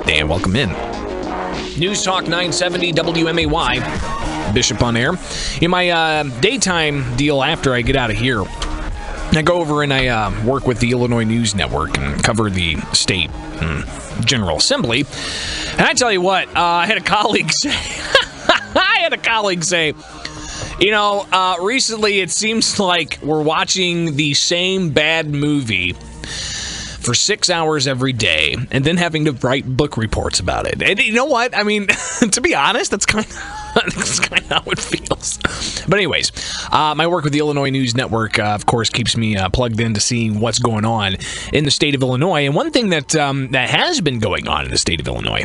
And welcome in. News Talk 970 WMAY, Bishop on air. In my daytime deal after I get out of here, I go over and I work with the Illinois News Network and cover the state General Assembly. And I tell you what, I had a colleague say, recently it seems like we're watching the same bad movie for 6 hours every day and then having to write book reports about it. And you know what? I mean, to be honest, that's kind of how it feels. But anyways, my work with the Illinois News Network, of course, keeps me plugged into seeing what's going on in the state of Illinois. And one thing that has been going on in the state of Illinois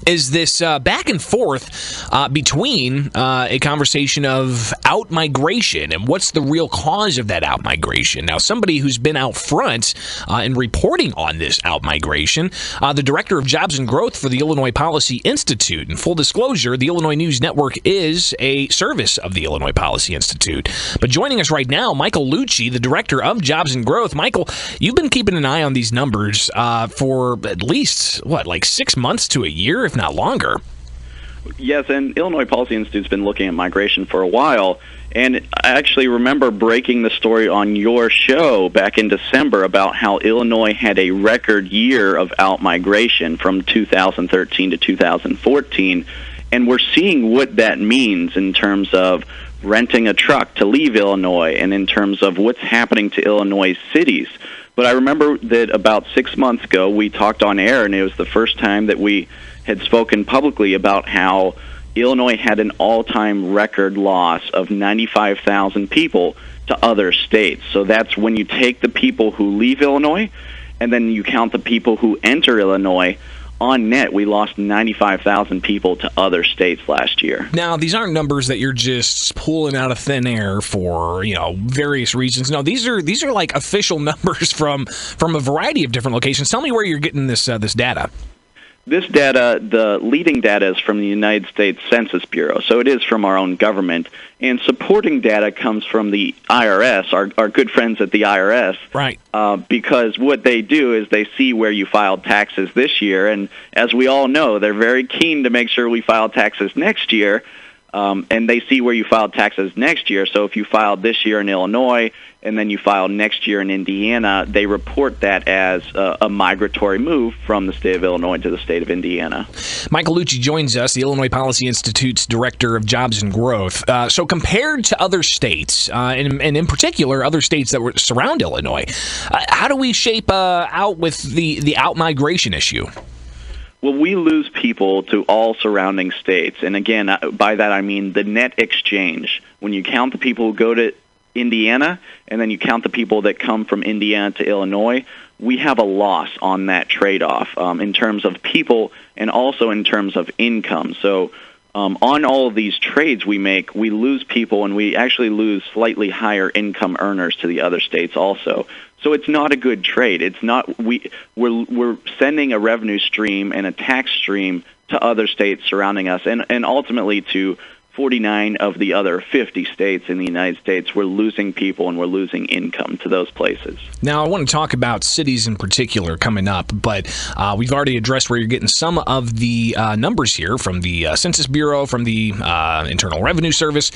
is this back and forth between a conversation of out-migration and what's the real cause of that out-migration. Now, somebody who's been out front in reporting on this out-migration, the Director of Jobs and Growth for the Illinois Policy Institute. In full disclosure, the Illinois News Network is a service of the Illinois Policy Institute. But joining us right now, Michael Lucci, the Director of Jobs and Growth. Michael, you've been keeping an eye on these numbers for at least, 6 months to a year, if not longer. Yes, and Illinois Policy Institute's been looking at migration for a while, and I actually remember breaking the story on your show back in December about how Illinois had a record year of out-migration from 2013 to 2014, and we're seeing what that means in terms of renting a truck to leave Illinois and in terms of what's happening to Illinois cities. But I remember that about 6 months ago we talked on air, and it was the first time that we had spoken publicly about how Illinois had an all-time record loss of 95,000 people to other states. So that's when you take the people who leave Illinois and then you count the people who enter Illinois. On net, we lost 95,000 people to other states last year. Now, these aren't numbers that you're just pulling out of thin air for, various reasons. No, these are like official numbers from a variety of different locations. Tell me where you're getting this data. This data, the leading data is from the United States Census Bureau, so it is from our own government. And supporting data comes from the IRS, our good friends at the IRS. Right. Because what they do is they see where you filed taxes this year, and as we all know, they're very keen to make sure we file taxes next year. And they see where you filed taxes next year. So if you filed this year in Illinois and then you filed next year in Indiana, they report that as a migratory move from the state of Illinois to the state of Indiana. Michael Lucci joins us, the Illinois Policy Institute's Director of Jobs and Growth. So compared to other states, and in particular other states that surround Illinois, how do we shape out with the out-migration issue? Well, we lose people to all surrounding states. And again, by that I mean the net exchange. When you count the people who go to Indiana and then you count the people that come from Indiana to Illinois, we have a loss on that trade-off in terms of people and also in terms of income. So on all of these trades we make, we lose people, and we actually lose slightly higher income earners to the other states also. So it's not a good trade. It's not we're sending a revenue stream and a tax stream to other states surrounding us, and ultimately to 49 of the other 50 states in the United States. We're losing people and we're losing income to those places. Now, I want to talk about cities in particular coming up, but we've already addressed where you're getting some of the numbers here from the Census Bureau, from the Internal Revenue Service,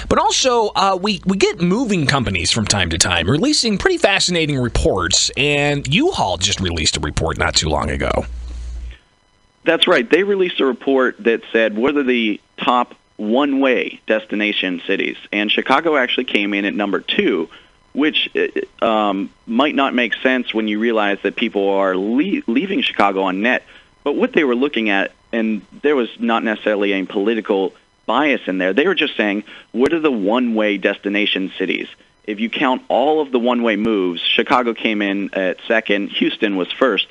but also we get moving companies from time to time releasing pretty fascinating reports, and U-Haul just released a report not too long ago. That's right. They released a report that said what are the top one-way destination cities, and Chicago actually came in at number 2, which might not make sense when you realize that people are leaving Chicago on net. But what they were looking at, and there was not necessarily a political bias in there, they were just saying, what are the one-way destination cities? If you count all of the one-way moves, Chicago came in at second, Houston was first.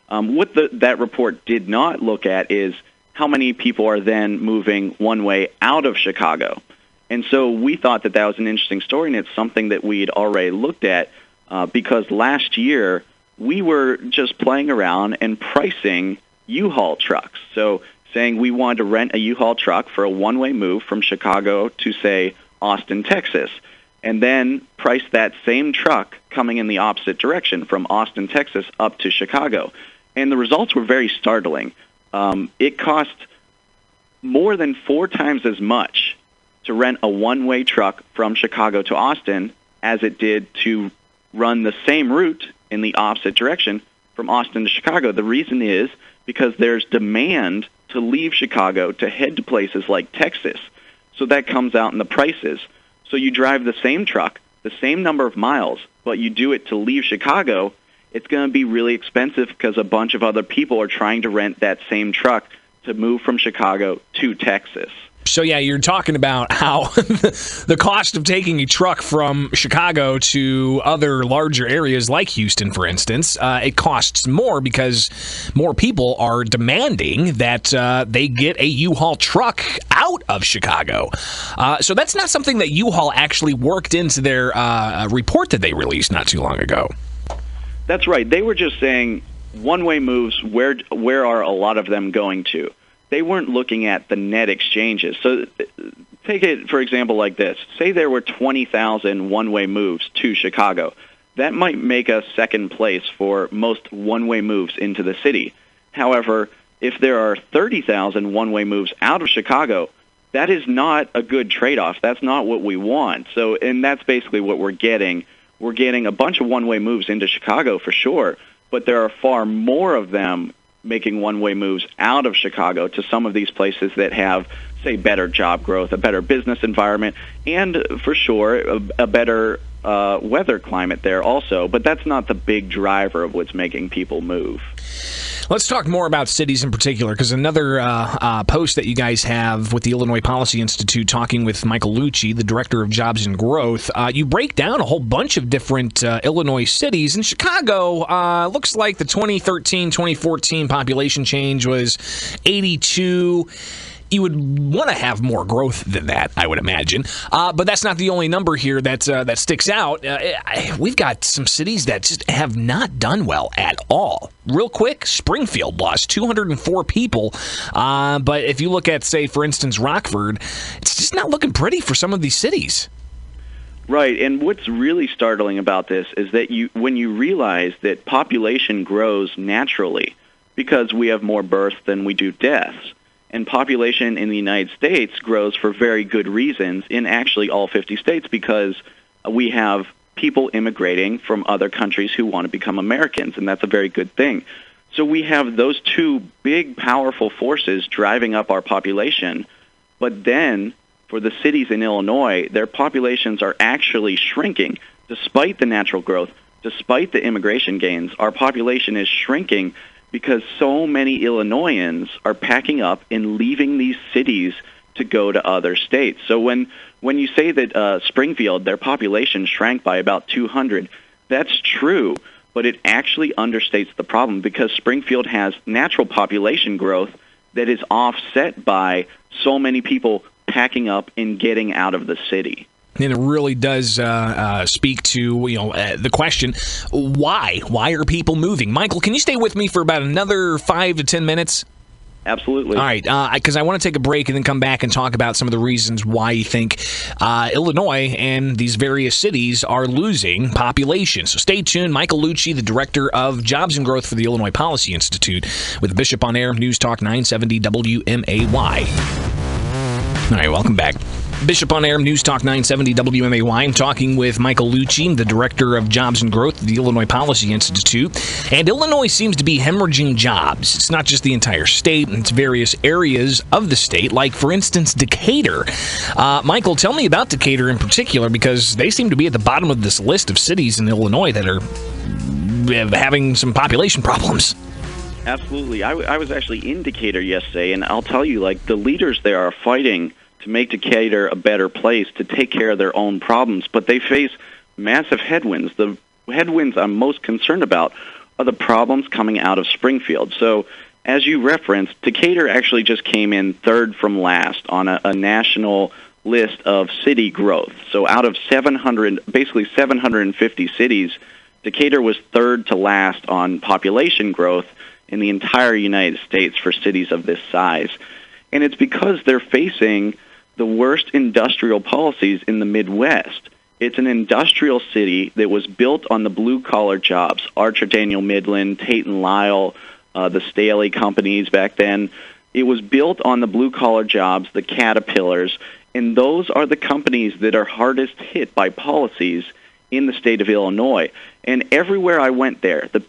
What that report did not look at is how many people are then moving one way out of Chicago. And so we thought that was an interesting story, and it's something that we'd already looked at because last year we were just playing around and pricing U-Haul trucks. So saying we wanted to rent a U-Haul truck for a one-way move from Chicago to, say, Austin, Texas, and then price that same truck coming in the opposite direction from Austin, Texas, up to Chicago. And the results were very startling. it costs more than 4 times as much to rent a one-way truck from Chicago to Austin as it did to run the same route in the opposite direction from Austin to Chicago. The reason is because there's demand to leave Chicago to head to places like Texas. So that comes out in the prices. So you drive the same truck, the same number of miles, but you do it to leave Chicago, it's going to be really expensive because a bunch of other people are trying to rent that same truck to move from Chicago to Texas. So, yeah, you're talking about how the cost of taking a truck from Chicago to other larger areas like Houston, for instance, it costs more because more people are demanding that they get a U-Haul truck out of Chicago. So that's not something that U-Haul actually worked into their report that they released not too long ago. That's right. They were just saying one-way moves, where are a lot of them going to? They weren't looking at the net exchanges. So take it, for example, like this. Say there were 20,000 one-way moves to Chicago. That might make us second place for most one-way moves into the city. However, if there are 30,000 one-way moves out of Chicago, that is not a good trade-off. That's not what we want. So, and that's basically what we're getting. We're getting a bunch of one-way moves into Chicago for sure, but there are far more of them making one-way moves out of Chicago to some of these places that have, say, better job growth, a better business environment, and for sure a better weather climate there also. But that's not the big driver of what's making people move. Let's talk more about cities in particular, because another post that you guys have with the Illinois Policy Institute talking with Michael Lucci, the Director of Jobs and Growth, you break down a whole bunch of different Illinois cities. In Chicago, looks like the 2013-2014 population change was 82. You would want to have more growth than that, I would imagine. But that's not the only number here that sticks out. We've got some cities that just have not done well at all. Real quick, Springfield lost 204 people. But if you look at, say, for instance, Rockford, it's just not looking pretty for some of these cities. Right, and what's really startling about this is that when you realize that population grows naturally because we have more births than we do deaths, and population in the United States grows for very good reasons in actually all 50 states because we have people immigrating from other countries who want to become Americans, and that's a very good thing. So we have those two big, powerful forces driving up our population, but then for the cities in Illinois, their populations are actually shrinking. Despite the natural growth, despite the immigration gains, our population is shrinking because so many Illinoisans are packing up and leaving these cities to go to other states. So when you say that Springfield, their population shrank by about 200, that's true, but it actually understates the problem because Springfield has natural population growth that is offset by so many people packing up and getting out of the city. And it really does speak to the question, why? Why are people moving? Michael, can you stay with me for about another 5 to 10 minutes? Absolutely. All right, because I want to take a break and then come back and talk about some of the reasons why you think Illinois and these various cities are losing population. So stay tuned. Michael Lucci, the Director of Jobs and Growth for the Illinois Policy Institute, with Bishop on Air, News Talk 970 WMAY. All right, welcome back. Bishop on Air, News Talk 970 WMAY. I'm talking with Michael Lucci, the Director of Jobs and Growth at the Illinois Policy Institute. And Illinois seems to be hemorrhaging jobs. It's not just the entire state, it's various areas of the state, like, for instance, Decatur. Michael, tell me about Decatur in particular, because they seem to be at the bottom of this list of cities in Illinois that are having some population problems. Absolutely. I was actually in Decatur yesterday, and I'll tell you, the leaders there are fighting to make Decatur a better place, to take care of their own problems, but they face massive headwinds. The headwinds I'm most concerned about are the problems coming out of Springfield. So, as you referenced, Decatur actually just came in third from last on a national list of city growth. So out of 750 cities, Decatur was third to last on population growth in the entire United States for cities of this size. And it's because they're facing the worst industrial policies in the Midwest. It's an industrial city that was built on the blue-collar jobs, Archer Daniel Midland, Tate and Lyle, the Staley companies back then. It was built on the blue-collar jobs, the Caterpillars, and those are the companies that are hardest hit by policies in the state of Illinois. And everywhere I went there, the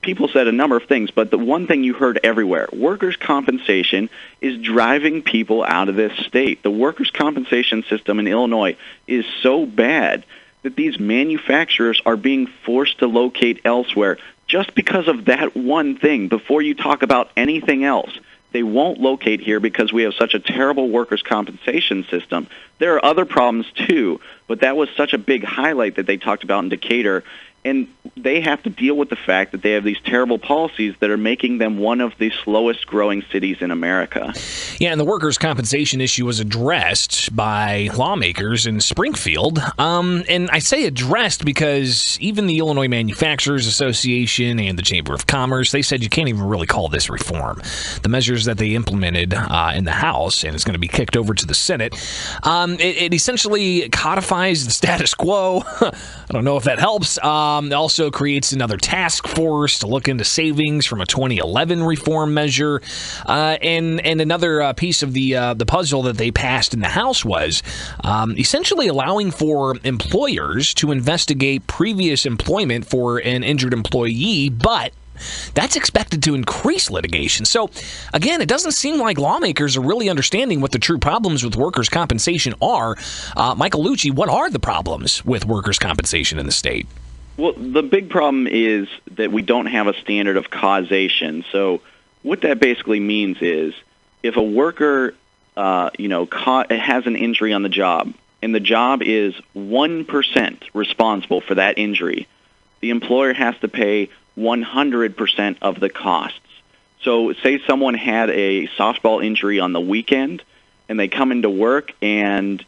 people said a number of things, but the one thing you heard everywhere, workers' compensation is driving people out of this state. The workers' compensation system in Illinois is so bad that these manufacturers are being forced to locate elsewhere just because of that one thing. Before you talk about anything else, they won't locate here because we have such a terrible workers' compensation system. There are other problems too, but that was such a big highlight that they talked about in Decatur. And they have to deal with the fact that they have these terrible policies that are making them one of the slowest growing cities in America. Yeah, and the workers' compensation issue was addressed by lawmakers in Springfield. And I say addressed because even the Illinois Manufacturers Association and the Chamber of Commerce, they said you can't even really call this reform. The measures that they implemented in the House, and it's going to be kicked over to the Senate, it essentially codifies the status quo. I don't know if that helps. Also creates another task force to look into savings from a 2011 reform measure. And another piece of the puzzle that they passed in the House was essentially allowing for employers to investigate previous employment for an injured employee, but that's expected to increase litigation. So, again, it doesn't seem like lawmakers are really understanding what the true problems with workers' compensation are. Michael Lucci, what are the problems with workers' compensation in the state? Well, the big problem is that we don't have a standard of causation. So what that basically means is if a worker, has an injury on the job, and the job is 1% responsible for that injury, the employer has to pay 100% of the costs. So say someone had a softball injury on the weekend, and they come into work and,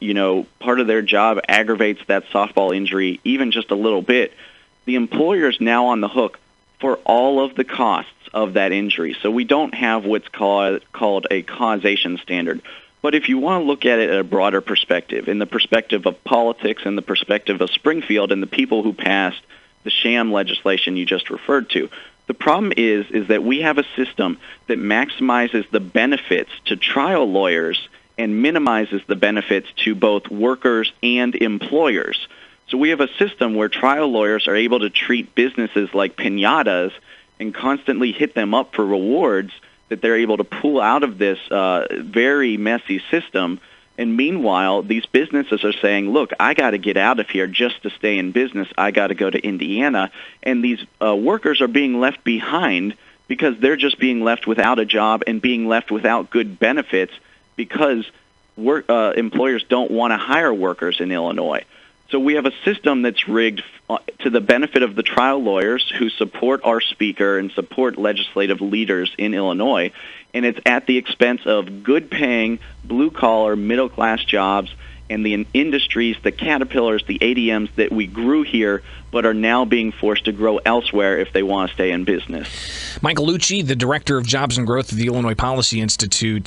part of their job aggravates that softball injury even just a little bit. The employer is now on the hook for all of the costs of that injury. So we don't have what's called a causation standard. But if you want to look at it at a broader perspective, in the perspective of politics and the perspective of Springfield and the people who passed the sham legislation you just referred to, the problem is that we have a system that maximizes the benefits to trial lawyers and minimizes the benefits to both workers and employers. So we have a system where trial lawyers are able to treat businesses like piñatas and constantly hit them up for rewards that they're able to pull out of this very messy system. And meanwhile, these businesses are saying, look, I got to get out of here just to stay in business. I got to go to Indiana. And these workers are being left behind because they're just being left without a job and being left without good benefits because employers don't want to hire workers in Illinois. So we have a system that's rigged to the benefit of the trial lawyers who support our speaker and support legislative leaders in Illinois, and it's at the expense of good-paying, blue-collar, middle-class jobs and the industries, the Caterpillars, the ADMs that we grew here but are now being forced to grow elsewhere if they want to stay in business. Michael Lucci, the Director of Jobs and Growth of the Illinois Policy Institute,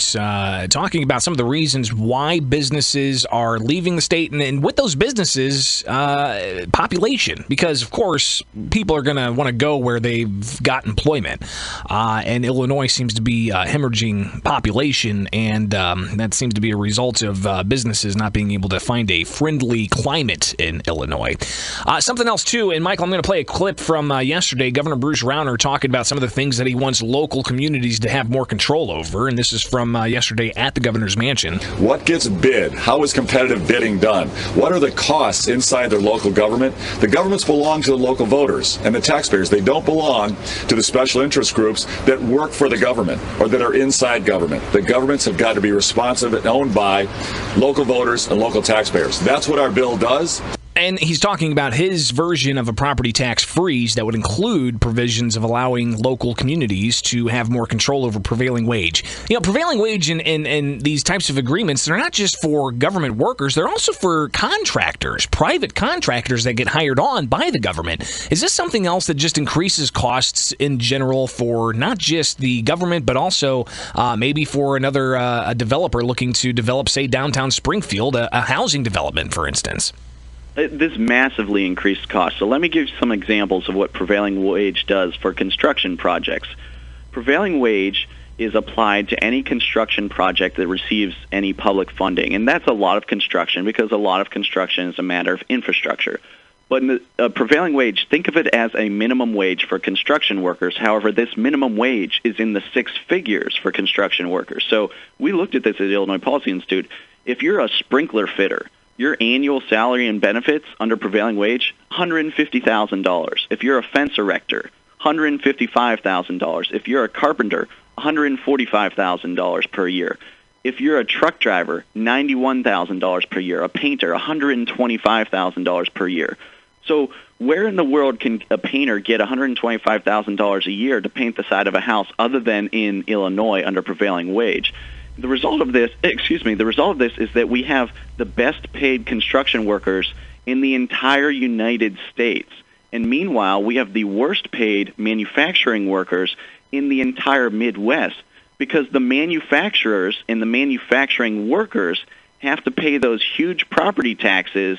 talking about some of the reasons why businesses are leaving the state, and with those businesses, population, because, of course, people are going to want to go where they've got employment, and Illinois seems to be hemorrhaging population, and that seems to be a result of businesses not being able to find a friendly climate in Illinois. Something else, too, and Michael, I'm going to play a clip from yesterday. Governor Bruce Rauner talking about some of the things that he wants local communities to have more control over, and this is from yesterday at the governor's mansion. What gets bid? How is competitive bidding done? What are the costs inside their local government? The governments belong to the local voters and the taxpayers. They don't belong to the special interest groups that work for the government or that are inside government. The governments have got to be responsive and owned by local voters and local taxpayers. That's what our bill does. And he's talking about his version of a property tax freeze that would include provisions of allowing local communities to have more control over prevailing wage. Prevailing wage and these types of agreements, they're not just for government workers, they're also for contractors, private contractors that get hired on by the government. Is this something else that just increases costs in general for not just the government, but also maybe for another a developer looking to develop, say, downtown Springfield, a housing development, for instance? This massively increased costs. So let me give you some examples of what prevailing wage does for construction projects. prevailing wage is applied to any construction project that receives any public funding. And that's a lot of construction, because a lot of construction is a matter of infrastructure. But in the prevailing wage, think of it as a minimum wage for construction workers. However, this minimum wage is in the six figures for construction workers. So we looked at this at the Illinois Policy Institute. If you're a sprinkler fitter, your annual salary and benefits under prevailing wage, $150,000. If you're a fence erector, $155,000. If you're a carpenter, $145,000 per year. If you're a truck driver, $91,000 per year. A painter, $125,000 per year. So where in the world can a painter get $125,000 a year to paint the side of a house other than in Illinois under prevailing wage? The result of this is that we have the best paid construction workers in the entire United States. And meanwhile, we have the worst paid manufacturing workers in the entire Midwest, because the manufacturers and the manufacturing workers have to pay those huge property taxes,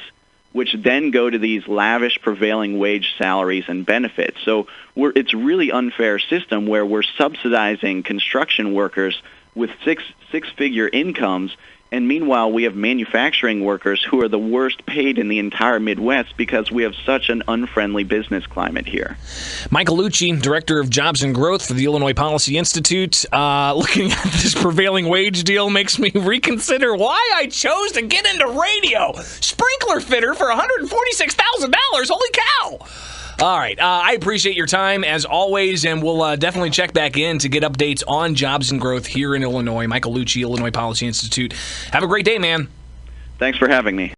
which then go to these lavish prevailing wage salaries and benefits. So it's a really unfair system where we're subsidizing construction workers with six-figure incomes, and meanwhile we have manufacturing workers who are the worst paid in the entire Midwest because we have such an unfriendly business climate here. Michael Lucci, Director of Jobs and Growth for the Illinois Policy Institute. Looking at this prevailing wage deal makes me reconsider why I chose to get into radio. Sprinkler fitter for $146,000. Holy cow! All right. I appreciate your time, as always, and we'll definitely check back in to get updates on jobs and growth here in Illinois. Michael Lucci, Illinois Policy Institute. Have a great day, man. Thanks for having me.